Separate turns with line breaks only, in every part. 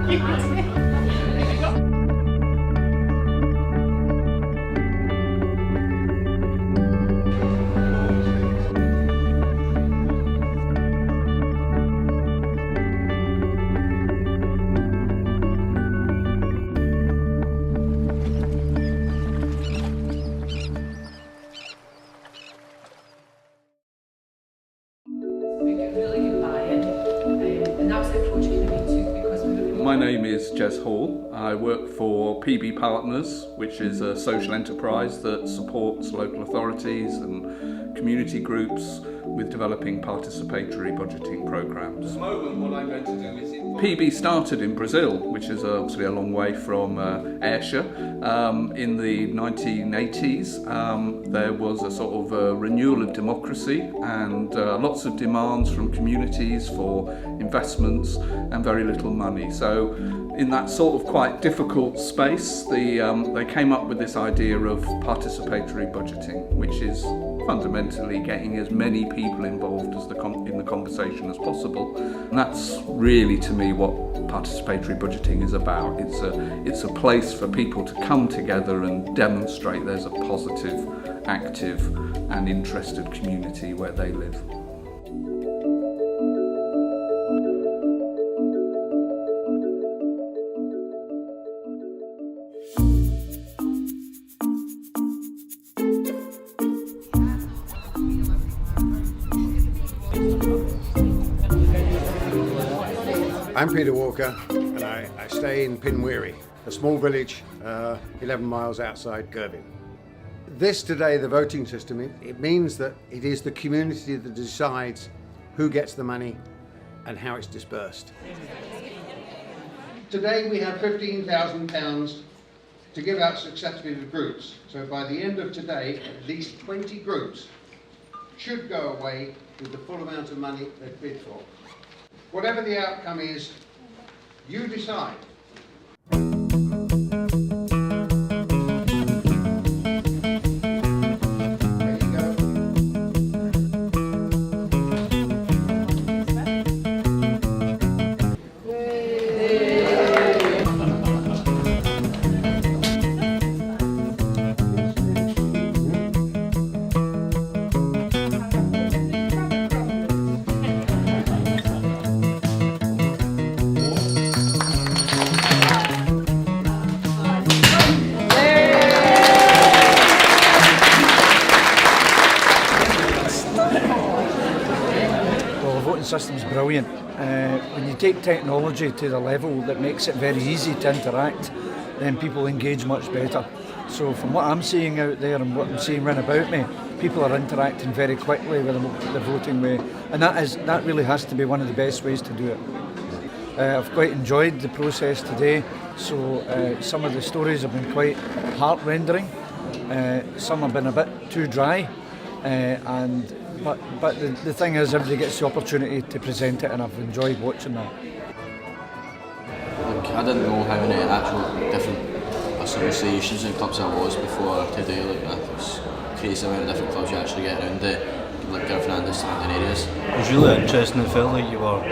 My name is Jez Hall. I work for PB Partners, which is a social enterprise that supports local authorities and community groups with developing participatory budgeting programs. At the moment, what I'm going to do is PB started in Brazil, which is obviously a long way from Ayrshire. In the 1980s, there was a sort of a renewal of democracy and lots of demands from communities for investments and very little money. So in that sort of quite difficult space, they came up with this idea of participatory budgeting, which is fundamentally getting as many people involved as in the conversation as possible. And that's really, to me, what participatory budgeting is about. It's a place for people to come together and demonstrate there's a positive, active and interested community where they live.
I'm Peter Walker and I stay in Pinweary, a small village 11 miles outside Girvan. This today, the voting system, it means that it is the community that decides who gets the money and how it's dispersed. Today we have £15,000 to give out successfully to groups. So by the end of today, at least 20 groups should go away with the full amount of money they've bid for. Whatever the outcome is, you decide.
System's brilliant. When you take technology to the level that makes it very easy to interact, then people engage much better. So from what I'm seeing out there and what I'm seeing round about me, people are interacting very quickly with the voting way, and that really has to be one of the best ways to do it. I've quite enjoyed the process today. So some of the stories have been quite heart-rendering. Some have been a bit too dry, But the thing is, everybody gets the opportunity to present it, and I've enjoyed watching that.
Like, I didn't know how many actual different associations and clubs there was before today. Like, it's crazy the amount of different clubs you actually get around the Girvan and the surrounding areas.
It was really interesting. It felt like you were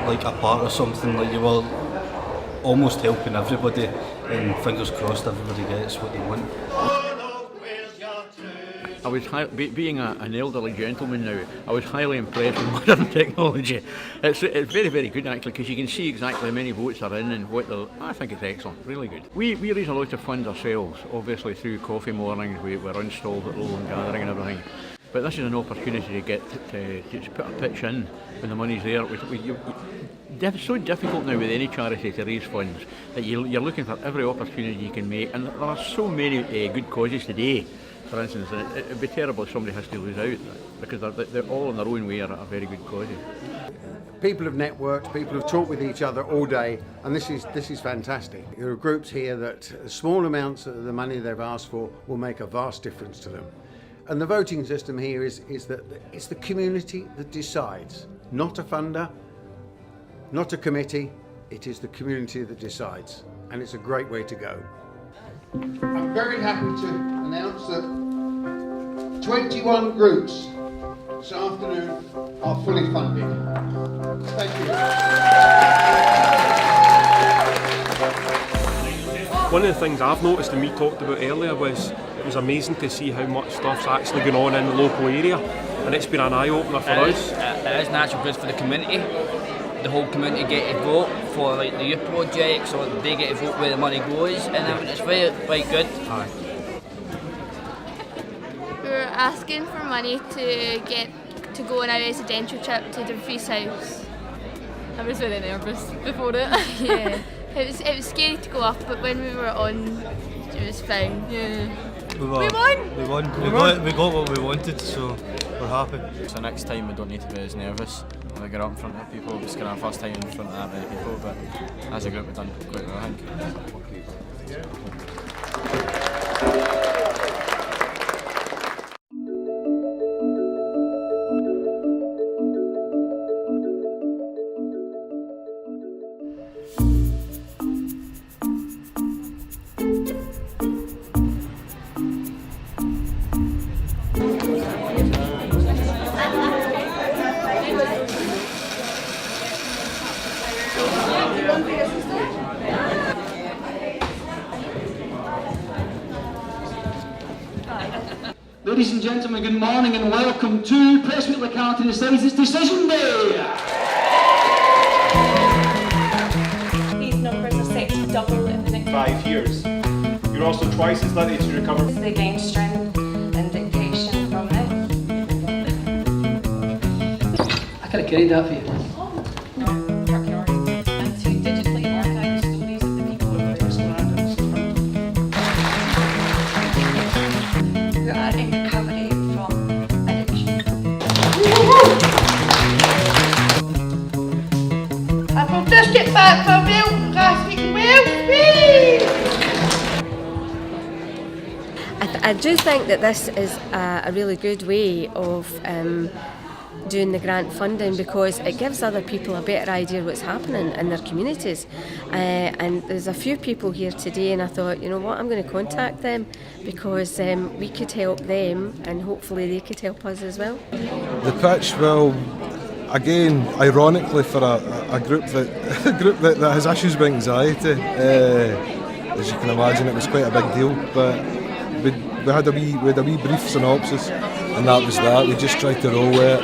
like a part of something, like you were almost helping everybody, and fingers crossed everybody gets what they want.
I was being an elderly gentleman now, I was highly impressed with modern technology. It's very, very good actually, because you can see exactly how many votes are in and what they're. I think it's excellent, really good. We raise a lot of funds ourselves, obviously through coffee mornings. We're installed at Lowland Gathering and everything. But this is an opportunity to get to put a pitch in when the money's there. It's so difficult now with any charity to raise funds that you're looking for every opportunity you can make, and there are so many good causes today. For instance, it would be terrible if somebody has to lose out, because they're all in their own way are very good causes.
People have networked, people have talked with each other all day, and this is fantastic. There are groups here that small amounts of the money they've asked for will make a vast difference to them. And the voting system here is that it's the community that decides, not a funder, not a committee, it is the community that decides, and it's a great way to go. I'm very happy to announce that 21 groups this afternoon are fully funded. Thank you.
One of the things I've noticed and we talked about earlier was it was amazing to see how much stuff's actually going on in the local area, and it's been an eye-opener for us.
It is natural goods for the community. The whole community get to vote for like the youth projects, or they get to vote where the money goes, and it's very quite good.
Aye.
We're asking for money to get to go on a residential trip to Dumfries House.
I was really nervous before it.
Yeah, it was scary to go up, but when we were on, it was fine.
Yeah.
We won. We got what we wanted, so we're happy.
So next time we don't need to be as nervous when we get up in front of people. It's kind of our first time in front of that many people, but as a group we've done quite well, I think.
Ladies and gentlemen, good morning and welcome to Presswick Locality Decides It's Decision Day!
These numbers are set to double in the next
5 years. You're also twice as likely to recover.
They gain strength and dictation from this.
I could have carried that for you.
And to digitally archive stories of the people who are in recovery from addiction.
I will just get back from real grasping real speed.
I do think that this is a really good way of doing the grant funding, because it gives other people a better idea what's happening in their communities. And there's a few people here today, and I thought, you know what, I'm going to contact them, because we could help them and hopefully they could help us as well.
The pitch, well, again, ironically for a group that has issues with anxiety, as you can imagine, it was quite a big deal. But we had a wee brief synopsis, and that was that. We just tried to roll with it,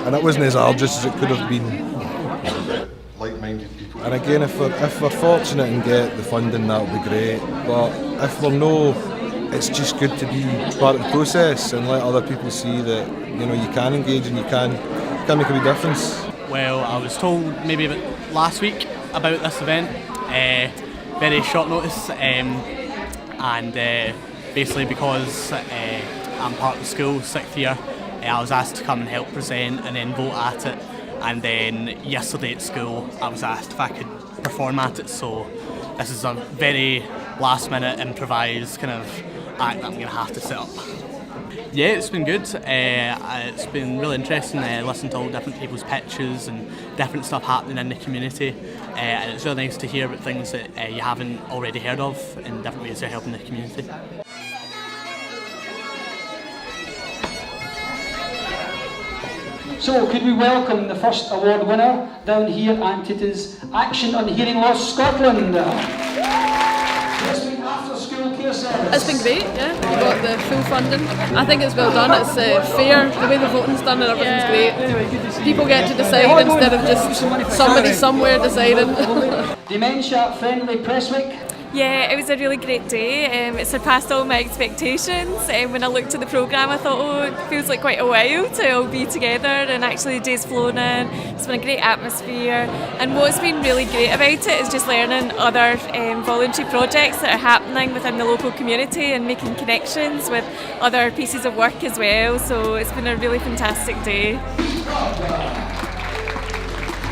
and it wasn't as arduous as it could have been.
Like-minded people.
And again, if we're fortunate and get the funding, that would be great. But if we're no, it's just good to be part of the process and let other people see that you can engage and you can make a wee difference.
Well, I was told maybe about last week about this event, very short notice, and basically because I'm part of the school, 6th year, I was asked to come and help present and then vote at it. And then yesterday at school I was asked if I could perform at it, so this is a very last minute improvised kind of act that I'm going to have to set up. Yeah, it's been good. It's been really interesting listening to all different people's pitches and different stuff happening in the community, and it's really nice to hear about things that you haven't already heard of and different ways of helping the community.
So, could we welcome the first award winner down here, and it is Action on Hearing Loss Scotland. After school care service.
It's been great, yeah. We got the full funding. I think it's well done, it's fair, the way the voting's done and everything's great. People get to decide instead of just somebody somewhere deciding.
Dementia Friendly Presswick.
Yeah, it was a really great day. It surpassed all my expectations. When I looked at the programme, I thought, oh, it feels like quite a while to all be together, and actually the day's flown in. It's been a great atmosphere, and what's been really great about it is just learning other voluntary projects that are happening within the local community and making connections with other pieces of work as well. So it's been a really fantastic day.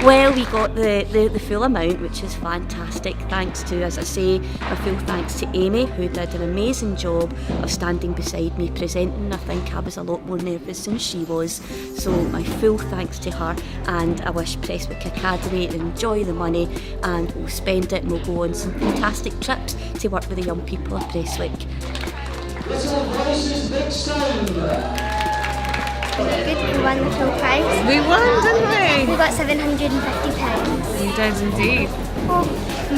Well, we got the full amount, which is fantastic. Thanks to, as I say, a full thanks to Amy, who did an amazing job of standing beside me presenting. I think I was a lot more nervous than she was. So my full thanks to her, and I wish Presswick Academy enjoy the money, and we'll spend it and we'll go on some fantastic trips to work with the young people of Presswick.
Little Voices Big Sound.
Good, we won the full prize.
We won, didn't we?
We got £750.
You did indeed.
Well,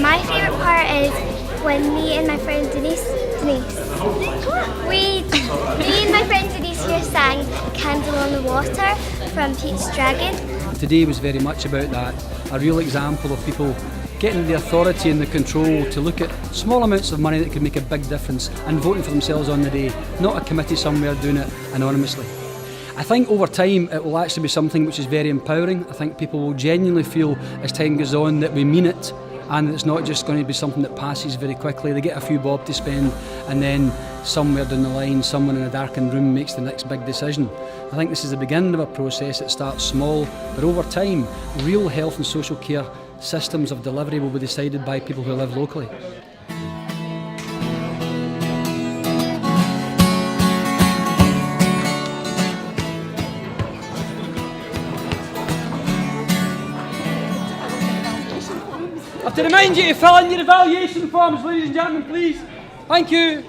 my favourite part is when me and my friend Denise, me and my friend Denise here sang Candle on the Water from Pete's Dragon.
Today was very much about that, a real example of people getting the authority and the control to look at small amounts of money that could make a big difference and voting for themselves on the day, not a committee somewhere doing it anonymously. I think over time it will actually be something which is very empowering. I think people will genuinely feel as time goes on that we mean it, and it's not just going to be something that passes very quickly. They get a few bob to spend and then somewhere down the line someone in a darkened room makes the next big decision. I think this is the beginning of a process that starts small, but over time real health and social care systems of delivery will be decided by people who live locally. I have to remind you to fill in your evaluation forms, ladies and gentlemen, please. Thank you.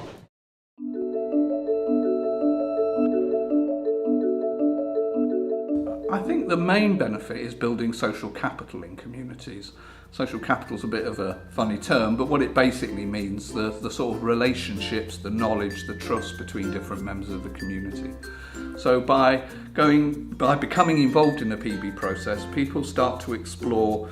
I think the main benefit is building social capital in communities. Social capital is a bit of a funny term, but what it basically means, the sort of relationships, the knowledge, the trust between different members of the community. So by becoming involved in the PB process, people start to explore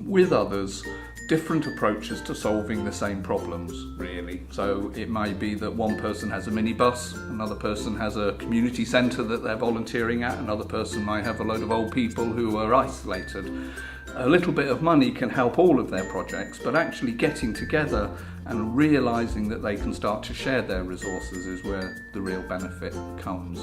with others different approaches to solving the same problems, really. So it may be that one person has a minibus, another person has a community centre that they're volunteering at, another person might have a load of old people who are isolated. A little bit of money can help all of their projects, but actually getting together and realising that they can start to share their resources is where the real benefit comes.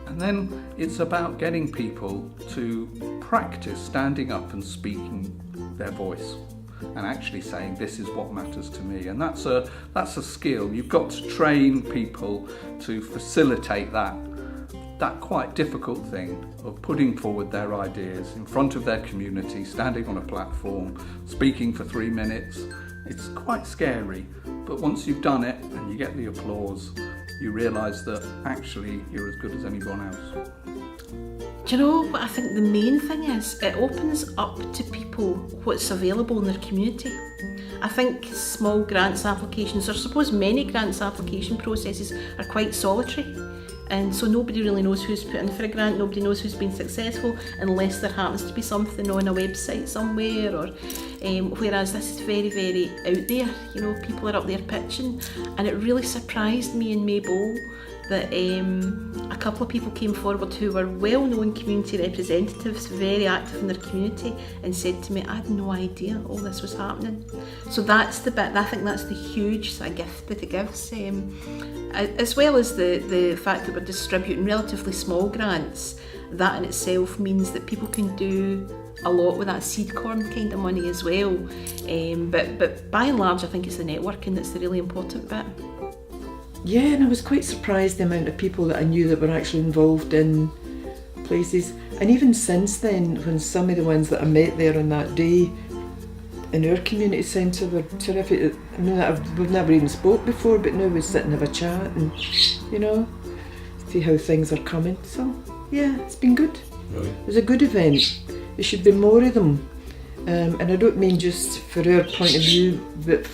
And then it's about getting people to practice standing up and speaking their voice and actually saying, this is what matters to me. And that's a skill. You've got to train people to facilitate that quite difficult thing of putting forward their ideas in front of their community, standing on a platform, speaking for 3 minutes. It's quite scary, but once you've done it and you get the applause, you realise that actually you're as good as anyone else.
Do you know what I think the main thing is? It opens up to people what's available in their community. I think small grants applications, or I suppose many grants application processes, are quite solitary. And so nobody really knows who's put in for a grant, nobody knows who's been successful unless there happens to be something on a website somewhere, or whereas this is very, very out there, you know, people are up there pitching. And it really surprised me in Maybole that a couple of people came forward who were well-known community representatives, very active in their community, and said to me, I had no idea all this was happening. So that's the bit, I think that's the huge sort of gift that it gives, as well as the fact that we're distributing relatively small grants. That in itself means that people can do a lot with that seed corn kind of money as well. But by and large, I think it's the networking that's the really important bit.
Yeah, and I was quite surprised the amount of people that I knew that were actually involved in places. And even since then, when some of the ones that I met there on that day in our community centre were terrific. I mean, we've never even spoke before, but now we sit and have a chat and, you know, see how things are coming. So, yeah, it's been good. Really? It was a good event. There should be more of them. And I don't mean just for our point of view, but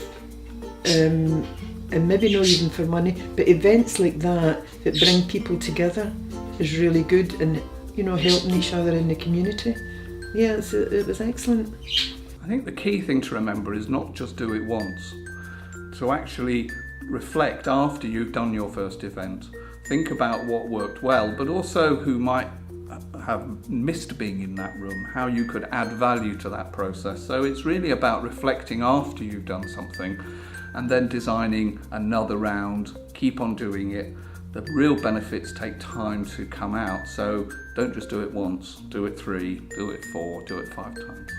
and maybe not even for money, but events like that bring people together is really good, and, you know, helping each other in the community. Yeah, it was excellent.
I think the key thing to remember is not just do it once, to actually reflect after you've done your first event. Think about what worked well, but also who might have missed being in that room, how you could add value to that process. So it's really about reflecting after you've done something and then designing another round, keep on doing it. The real benefits take time to come out, so don't just do it once, do it 3, do it 4, do it 5 times.